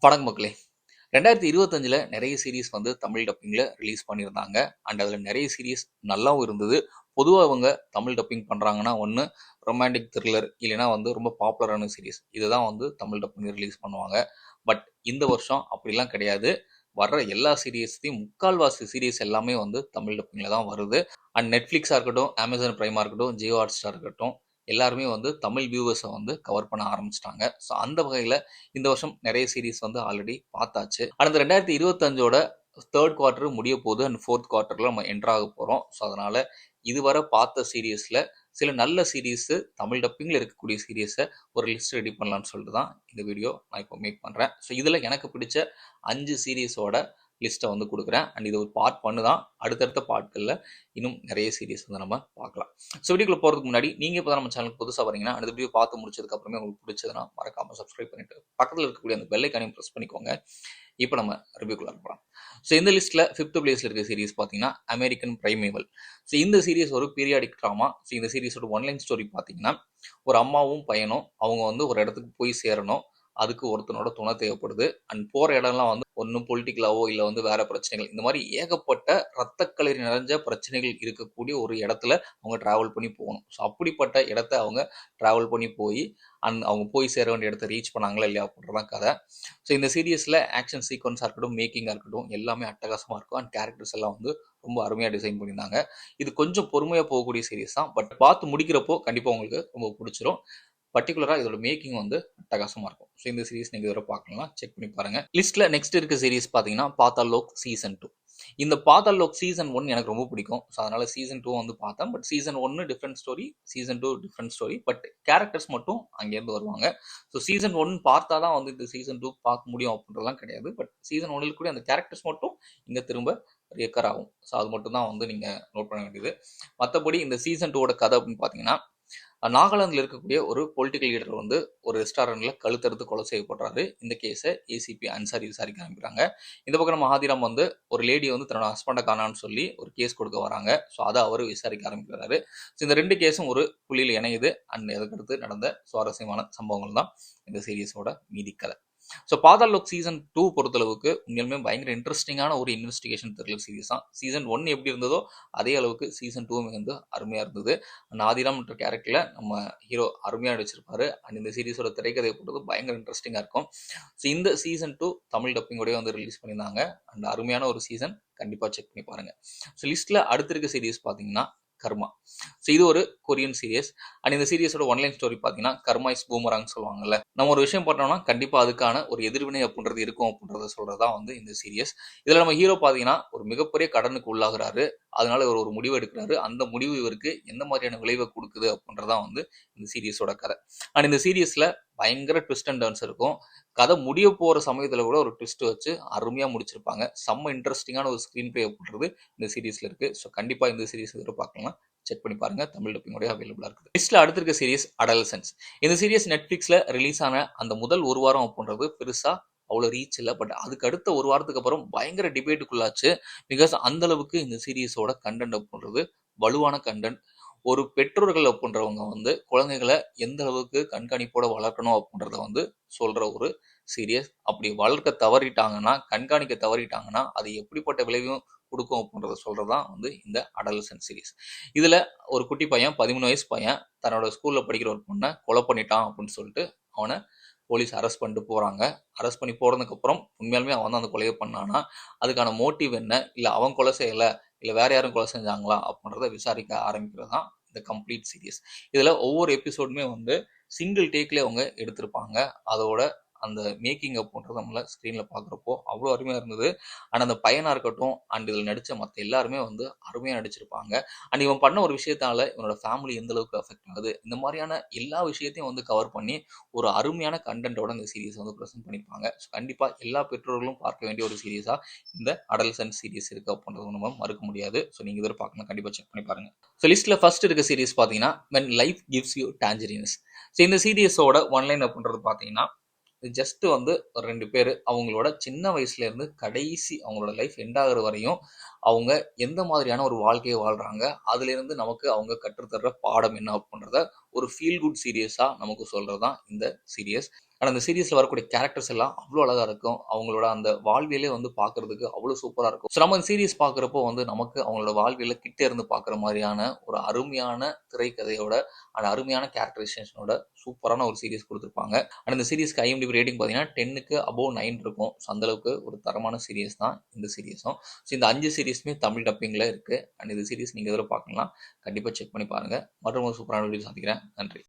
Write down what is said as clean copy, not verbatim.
வணக்கம் மக்களே. 2025ல் நிறைய சீரிஸ் வந்து தமிழ் டப்பிங்கில் ரிலீஸ் பண்ணியிருந்தாங்க. அண்ட் அதில் நிறைய சீரிஸ் நல்லாவும் இருந்தது. பொதுவாக அவங்க தமிழ் டப்பிங் பண்ணுறாங்கன்னா ஒன்று ரொமான்டிக் த்ரில்லர், இல்லைனா வந்து ரொம்ப பாப்புலரான சீரிஸ் இதுதான் வந்து தமிழ் டப்பிங் ரிலீஸ் பண்ணுவாங்க. பட் இந்த வருஷம் அப்படிலாம் கிடையாது. வர்ற எல்லா சீரியஸையும் முக்கால்வாசி சீரிஸ் எல்லாமே வந்து தமிழ் டப்பிங்கில் தான் வருது. அண்ட் நெட்ஃப்ளிக்ஸாக இருக்கட்டும், அமேசான் பிரைமாக இருக்கட்டும், ஜியோ ஹாட்ஸ்டார் இருக்கட்டும், எல்லாருமே வந்து தமிழ் வியூவர்ஸை வந்து கவர் பண்ண ஆரம்பிச்சிட்டாங்க. ஸோ அந்த வகையில் இந்த வருஷம் நிறைய சீரிஸ் வந்து ஆல்ரெடி பார்த்தாச்சு. அந்த 2025ஓட தேர்ட் குவார்ட்டர் முடிய போகுது அண்ட் ஃபோர்த் குவார்ட்டரில் நம்ம என்ட்ரு ஆக போகிறோம். ஸோ அதனால் இதுவரை பார்த்த சீரியஸில் சில நல்ல சீரீஸு, தமிழ் டப்பிங்கில் இருக்கக்கூடிய சீரியஸை ஒரு லிஸ்ட் ரெடி பண்ணலான்னு சொல்லிட்டு தான் இந்த வீடியோ நான் இப்போ மேக் பண்ணுறேன். ஸோ இதில் எனக்கு பிடிச்ச 5 சீரீஸோட லிஸ்ட்டை வந்து கொடுக்குறேன். அண்ட் இது ஒரு பார்ட் பண்ணு தான். அடுத்தடுத்த பார்ட்களில் இன்னும் நிறைய சீரிஸ் வந்து நம்ம பார்க்கலாம். ஸோ வீடியோக்குள்ள போகிறதுக்கு முன்னாடி நீங்கள் இப்போ தான் நம்ம சேனலுக்கு புதுசாக வரீங்கன்னா அந்த வீடியோ பார்த்து முடிச்சதுக்கப்புறமே உங்களுக்கு பிடிச்சதுன்னா மறக்காமல் சப்ஸ்கிரைப் பண்ணிட்டு பக்கத்தில் இருக்கக்கூடிய அந்த பெல் ஐகானையும் ப்ரெஸ் பண்ணிக்கோங்க. இப்போ நம்ம ரிவ்யூக்குள்ள போகலாம். ஸோ இந்த லிஸ்ட்டில் 5th பிளேஸில் இருக்க சீரிஸ் பார்த்தீங்கன்னா அமெரிக்கன் பிரைமேவல். ஸோ இந்த சீரிஸ் ஒரு பீரியாடிக் ட்ராமா. ஸோ இந்த சீரிஸோட ஒன்லைன் ஸ்டோரி பார்த்தீங்கன்னா ஒரு அம்மாவும் பையனும் அவங்க வந்து ஒரு இடத்துக்கு போய் சேரணும். அதுக்கு ஒருத்தனோட துணை தேவைப்படுது. அண்ட் போகிற இடம்லாம் வந்து ஒன்றும் பொலிட்டிக்கலாவோ இல்லை வந்து வேற பிரச்சனைகள், இந்த மாதிரி ஏகப்பட்ட ரத்தக்களறி நிறைஞ்ச பிரச்சனைகள் இருக்கக்கூடிய ஒரு இடத்துல அவங்க டிராவல் பண்ணி போகணும். ஸோ அப்படிப்பட்ட இடத்த அவங்க டிராவல் பண்ணி போய் அவங்க போய் சேர வேண்டிய இடத்த ரீச் பண்ணாங்களா இல்லையா அப்படின்றதான் கதை. ஸோ இந்த சீரியஸில் ஆக்ஷன் சீக்வன்ஸாக இருக்கட்டும், மேக்கிங்காக இருக்கட்டும், எல்லாமே அட்டகாசமாக இருக்கும். அண்ட் கேரக்டர்ஸ் எல்லாம் வந்து ரொம்ப அருமையாக டிசைன் பண்ணியிருந்தாங்க. இது கொஞ்சம் பொறுமையாக போகக்கூடிய சீரியஸ் தான். பட் பார்த்து முடிக்கிறப்போ கண்டிப்பாக உங்களுக்கு ரொம்ப பிடிச்சிரும். பர்டிகுலராக இதோட மேக்கிங் வந்து அட்டகாசமாக இருக்கும். ஸோ இந்த சீரிஸ் நீங்கள் இதோட பார்க்கலாம், செக் பண்ணி பாருங்கள். லிஸ்ட்டில் நெக்ஸ்ட் இருக்க சீரிஸ் பார்த்தீங்கன்னா பாதாள் லோக் சீசன் 2. இந்த பாதாள் லோக் சீசன் 1 எனக்கு ரொம்ப பிடிக்கும். ஸோ அதனால் சீசன் 2 வந்து பார்த்தேன். But season 1 different story, season 2 different story. But characters மட்டும் அங்கேருந்து வருவாங்க. ஸோ சீசன் 1 பார்த்தா தான் வந்து இந்த சீசன் 2 பார்க்க முடியும் அப்படின்றதுலாம் கிடையாது. பட் சீசன் 1 கூட அந்த கேரக்டர்ஸ் மட்டும் இங்கே திரும்ப ரியக்கர் ஆகும். ஸோ அது மட்டும் தான் வந்து நீங்கள் நோட் பண்ண வேண்டியது. மற்றபடி இந்த சீசன் 2ஓட கதை அப்படின்னு பார்த்தீங்கன்னா நாகாலாந்தில் இருக்கக்கூடிய ஒரு பொலிட்டிக்கல் லீடர் வந்து ஒரு ரெஸ்டாரண்ட்ல கழுத்தறுத்து கொலை செய்யப்படுறாரு. இந்த கேஸை ஏசிபி அன்சாரி விசாரிக்க ஆரம்பிக்கிறாங்க. இந்த பக்கம் நம்ம மகாதிராம் வந்து ஒரு லேடி வந்து தன்னோட ஹஸ்பண்டை காணான்னு சொல்லி ஒரு கேஸ் கொடுக்க வராங்க. ஸோ அதை அவர் விசாரிக்க ஆரம்பிக்கிறாரு. ஸோ இந்த 2 கேஸும் ஒரு புள்ளியில் இணையுது. அண்ட் அதுக்கடுத்து நடந்த சுவாரஸ்யமான சம்பவங்கள் தான் இந்த சீரியஸோட மீதி கதை. ஸோ பாதாள் லோக் சீசன் 2 பொறுத்தளவுக்கு உண்மையிலுமே பயங்கர இன்ட்ரெஸ்டிங்கான ஒரு இன்வெஸ்டிகேஷன் த்ரில்லர் சீரிஸ் தான். சீசன் 1 எப்படி இருந்ததோ அதே அளவுக்கு சீசன் 2 வந்து அருமையாக இருந்தது. ஆதிராம் என்ற கேரக்டரில் நம்ம ஹீரோ அருமையாக நடிச்சிருப்பாரு. அண்ட் இந்த சீரிஸோட திரைக்கதை போட்டது பயங்கர இன்ட்ரெஸ்டிங்காக இருக்கும். ஸோ இந்த சீசன் 2 தமிழ் டப்பிங்கோடய வந்து ரிலீஸ் பண்ணியிருந்தாங்க. அண்ட் அருமையான ஒரு சீசன், கண்டிப்பாக செக் பண்ணி பாருங்க. ஸோ லிஸ்ட்டில் அடுத்த இருக்க சீரிஸ் பார்த்தீங்கன்னா கர்மா. ஸோ இது ஒரு கொரியன் சீரியஸ். அண்ட் இந்த சீரியஸோட ஒன்லைன் ஸ்டோரி பார்த்தீங்கன்னா கர்மா இஸ் பூமராங் சொல்லுவாங்கல்ல. நம்ம ஒரு விஷயம் பண்ணோம்னா கண்டிப்பாக அதுக்கான ஒரு எதிர்வினை அப்படின்றது இருக்கும் அப்படின்றத சொல்றதா வந்து இந்த சீரியஸ். இதில் நம்ம ஹீரோ பார்த்தீங்கன்னா ஒரு மிகப்பெரிய கடனுக்கு உள்ளாகிறாரு. அதனால இவர் ஒரு முடிவு எடுக்கிறாரு. அந்த முடிவு இவருக்கு எந்த மாதிரியான விளைவை கொடுக்குது அப்படின்றதான் வந்து இந்த சீரியஸோட கதை. அண்ட் இந்த சீரியஸில் பயங்கர ட்விஸ்ட் அண்ட் டர்ன்ஸ் இருக்கும். கதை முடிய போகிற சமயத்தில் கூட ஒரு ட்விஸ்ட் வச்சு அருமையாக முடிச்சிருப்பாங்க. செம்ம இன்ட்ரெஸ்டிங்கான ஒரு ஸ்க்ரீன் பிளே அப்படின்றது இந்த சீரிஸில் இருக்குது. ஸோ கண்டிப்பாக இந்த சீரிஸ் பார்க்கலாம், செக் பண்ணி பாருங்க. தமிழ் டப்பிங்கோட அவைலபிளா இருக்குது. லிஸ்ட்ல அடுத்த இருக்க சீரிஸ் அடலசன்ஸ். இந்த சீரிஸ் நெட்ஃபிளிக்ஸ்ல ரிலீஸ் ஆன அந்த முதல் ஒரு வாரம் அப்படின்றது பெருசா அவ்வளோ ரீச் இல்லை. பட் அதுக்கு அடுத்த ஒரு வாரத்துக்கு அப்புறம் பயங்கர டிபேட்டுக்குள்ளாச்சு. பிகாஸ் அந்த அளவுக்கு இந்த சீரிஸோட கண்டென்ட் அப்படின்றது வலுவான கண்டென்ட். ஒரு பெற்றோர்கள் அப்படின்றவங்க வந்து குழந்தைகளை எந்த அளவுக்கு கண்காணிப்போட வளர்க்கணும் அப்படின்றத வந்து சொல்ற ஒரு சீரியஸ். அப்படி வளர்க்க தவறிட்டாங்கன்னா, கண்காணிக்க தவறிட்டாங்கன்னா அது எப்படிப்பட்ட விளைவும் கொடுக்கும் அப்படின்றத சொல்றதான் வந்து இந்த அடலசன்ட் சீரிஸ். இதுல ஒரு குட்டி பையன், 13 வயசு பையன், தன்னோட ஸ்கூல்ல படிக்கிற ஒரு பொண்ணை கொலை பண்ணிட்டான் அப்படின்னு சொல்லிட்டு அவனை போலீஸ் அரெஸ்ட் பண்ணிட்டு போறாங்க. அரெஸ்ட் பண்ணி போறதுக்கு அப்புறம் உண்மையாலுமே அவன் தான் அந்த கொலையை பண்ணானா, அதுக்கான மோட்டிவ் என்ன, இல்லை அவன் கொலை செய்யலை இல்லை வேற யாரும் கொலை செஞ்சாங்களா அப்படின்றத விசாரிக்க ஆரம்பிக்கிறது தான் இந்த கம்ப்ளீட் சீரிஸ். இதுல ஒவ்வொரு எபிசோடுமே வந்து சிங்கிள் டேக்லேயே அவங்க எடுத்திருப்பாங்க. அதோட அந்த மேக்கிங் அப்படின்றது நம்மள ஸ்க்ரீனில் பார்க்குறப்போ அவ்வளோ அருமையாக இருந்தது. அண்ட் அந்த பையனாக இருக்கட்டும், அண்ட் இதில் நடித்த மற்ற எல்லாருமே வந்து அருமையாக நடிச்சிருப்பாங்க. அண்ட் இவன் பண்ண ஒரு விஷயத்தால் இவனோட ஃபேமிலி எந்த அளவுக்கு அஃபெக்ட் ஆகுது, இந்த மாதிரியான எல்லா விஷயத்தையும் வந்து கவர் பண்ணி ஒரு அருமையான கண்டென்ட்டோட இந்த சீரிஸை வந்து ப்ரெசென்ட் பண்ணியிருப்பாங்க. ஸோ கண்டிப்பாக எல்லா பெற்றோர்களும் பார்க்க வேண்டிய ஒரு சீரிஸாக இந்த அடல்சன்ட் சீரிஸ் இருக்குது அப்படின்றது நம்ம மறுக்க முடியாது. ஸோ நீங்கள் இதில் பார்க்கணும், கண்டிப்பாக செக் பண்ணி பாருங்கள். ஸோ லிஸ்ட்டில் ஃபர்ஸ்ட் இருக்க சீரிஸ் பார்த்தீங்கன்னா when life gives you tangerines. So இந்த சீரிஸோட ஒன்லைன் அப்படின்றது பார்த்தீங்கன்னா ஜஸ்ட் வந்து ஒரு 2 பேர் அவங்களோட சின்ன வயசுல இருந்து கடைசி அவங்களோட லைஃப் எண்ட் ஆகுற வரையும் அவங்க எந்த மாதிரியான ஒரு வாழ்க்கையை வாழ்றாங்க, அதுல இருந்து நமக்கு அவங்க கற்றுத்தர்ற பாடம் என்ன அப்படின்றத ஒரு ஃபீல் குட் சீரியஸா நமக்கு சொல்றதுதான் இந்த சீரியஸ். ஆனா அந்த சீரிஸ்ல வரக்கூடிய கேரக்டர்ஸ் எல்லாம் அவ்வளோ அழகா இருக்கும். அவங்களோட அந்த வாழ்வியலே வந்து பார்க்கறதுக்கு அவ்வளோ சூப்பரா இருக்கும். ஸோ நம்ம இந்த சீரிஸ் பார்க்குறப்போ வந்து நமக்கு அவங்களோட வாழ்வியல கிட்ட இருந்து பார்க்குற மாதிரியான ஒரு அருமையான திரைக்கதையோட, அந்த அருமையான கேரக்டரைசேஷனோட சூப்பரான ஒரு சீரிஸ் குடுத்துருப்பாங்க. அண்ட் இந்த சீரிஸ்க்கு ஐஎம்டிபி ரேட்டிங் பார்த்தீங்கன்னா 10க்கு அபோவ் 9 இருக்கும். ஸோ அந்த அளவுக்கு ஒரு தரமான சீரிஸ் தான் இந்த சீரிஸும். ஸோ இந்த 5 சீரிஸுமே தமிழ் டப்பிங்ல இருக்கு. அண்ட் இந்த சீரிஸ் நீங்க இதுவரை பார்க்கலாம். கண்டிப்பா செக் பண்ணி பாருங்க. மற்றும் ஒரு சூப்பரான வீடியோ சந்திக்கிறேன். நன்றி.